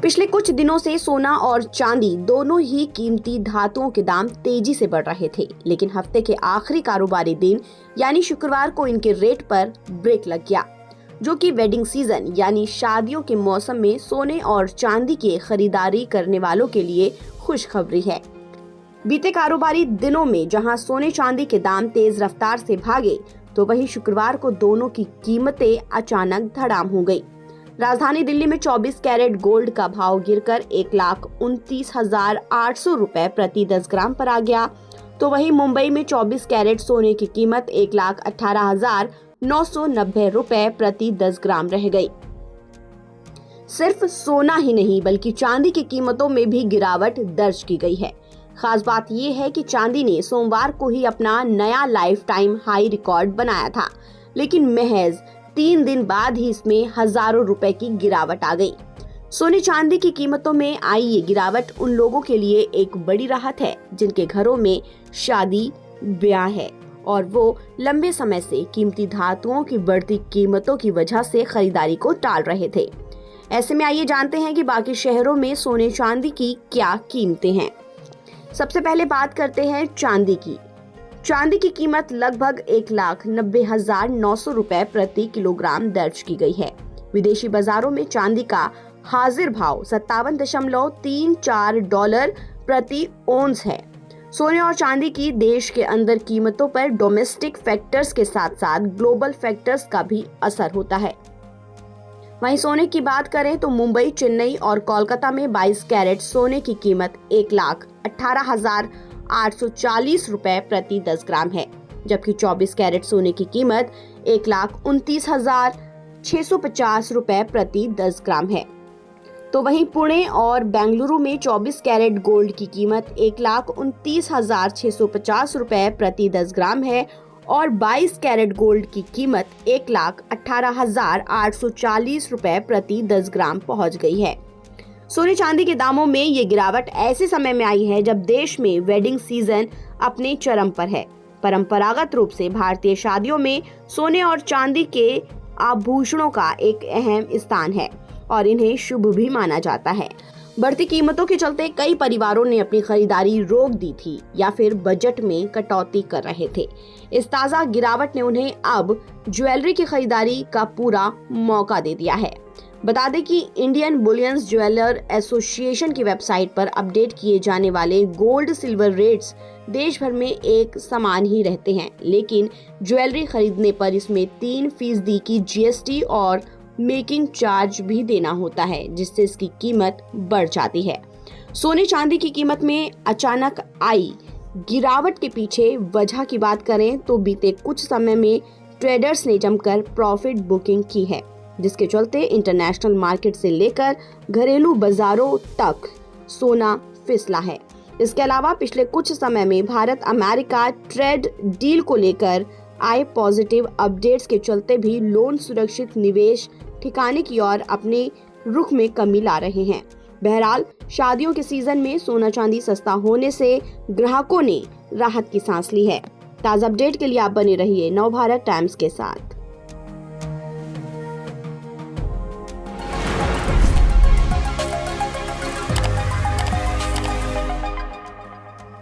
पिछले कुछ दिनों से सोना और चांदी दोनों ही कीमती धातुओं के दाम तेजी से बढ़ रहे थे, लेकिन हफ्ते के आखिरी कारोबारी दिन यानी शुक्रवार को इनके रेट पर ब्रेक लग गया, जो कि वेडिंग सीजन यानी शादियों के मौसम में सोने और चांदी की खरीदारी करने वालों के लिए खुशखबरी है। बीते कारोबारी दिनों में जहां सोने चांदी के दाम तेज रफ्तार से भागे, तो वहीं शुक्रवार को दोनों की कीमतें अचानक धड़ाम हो गई। राजधानी दिल्ली में 24 कैरेट गोल्ड का भाव गिरकर 1,29,800 रुपए प्रति 10 ग्राम पर आ गया, तो वहीं मुंबई में 24 कैरेट सोने की कीमत 1,18,990 रुपए प्रति 10 ग्राम रह गई। सिर्फ सोना ही नहीं बल्कि चांदी की कीमतों में भी गिरावट दर्ज की गई है। खास बात यह है कि चांदी ने सोमवार को ही अपना नया लाइफ टाइम हाई रिकॉर्ड बनाया था, लेकिन महज 3 दिन बाद ही इसमें हजारों रुपए की गिरावट आ गई। सोने चांदी की कीमतों में आई ये गिरावट उन लोगों के लिए एक बड़ी राहत है जिनके घरों में शादी ब्याह है और वो लंबे समय से कीमती धातुओं की बढ़ती कीमतों की वजह से खरीदारी को टाल रहे थे। ऐसे में आइए जानते हैं कि बाकी शहरों में सोने चांदी की क्या कीमतें हैं। सबसे पहले बात करते हैं चांदी की। चांदी की कीमत लगभग 1,90,900 रुपए प्रति किलोग्राम दर्ज की गई है। विदेशी बाजारों में चांदी का हाजिर भाव 57.34 डॉलर प्रति ओंस है। सोने और चांदी की देश के अंदर कीमतों पर डोमेस्टिक फैक्टर्स के साथ साथ ग्लोबल फैक्टर्स का भी असर होता है। वहीं सोने की बात करें तो मुंबई, चेन्नई और कोलकाता में 22 कैरेट सोने की कीमत 1,18,840 रुपए प्रति 10 ग्राम है, जबकि 24 कैरेट सोने की कीमत 1,29,650 रुपए प्रति 10 ग्राम है। तो वहीं पुणे और बेंगलुरु में 24 कैरेट गोल्ड की कीमत 1,29,650 रुपए प्रति 10 ग्राम है और 22 कैरेट गोल्ड की कीमत 1,18,840 रुपए प्रति 10 ग्राम पहुंच गई है। सोने चांदी के दामों में ये गिरावट ऐसे समय में आई है जब देश में वेडिंग सीजन अपने चरम पर है। परंपरागत रूप से भारतीय शादियों में सोने और चांदी के आभूषणों का एक अहम स्थान है और इन्हें शुभ भी माना जाता है। बढ़ती कीमतों के चलते कई परिवारों ने अपनी खरीदारी रोक दी थी या फिर बजट में कटौती कर रहे थे। इस ताजा गिरावट ने उन्हें अब ज्वेलरी की खरीदारी का पूरा मौका दे दिया है। बता दें कि इंडियन बुलियन ज्वेलर एसोसिएशन की वेबसाइट पर अपडेट किए जाने वाले गोल्ड सिल्वर रेट्स देश भर में एक समान ही रहते हैं, लेकिन ज्वेलरी खरीदने पर इसमें 3% की जीएसटी और मेकिंग चार्ज भी देना होता है, जिससे इसकी कीमत बढ़ जाती है। सोने चांदी की कीमत में अचानक आई गिरावट के पीछे वजह की बात करें तो बीते कुछ समय में ट्रेडर्स ने जमकर प्रॉफिट बुकिंग की है, जिसके चलते इंटरनेशनल मार्केट से लेकर घरेलू बाजारों तक सोना फिसला है। इसके अलावा पिछले कुछ समय में भारत अमेरिका ट्रेड डील को लेकर आए पॉजिटिव अपडेट्स के चलते भी लोन सुरक्षित निवेश ठिकाने की ओर अपने रुख में कमी ला रहे हैं। बहरहाल शादियों के सीजन में सोना चांदी सस्ता होने से ग्राहकों ने राहत की सांस ली है। ताज़ा अपडेट के लिए आप बने रहिए नवभारत टाइम्स के साथ।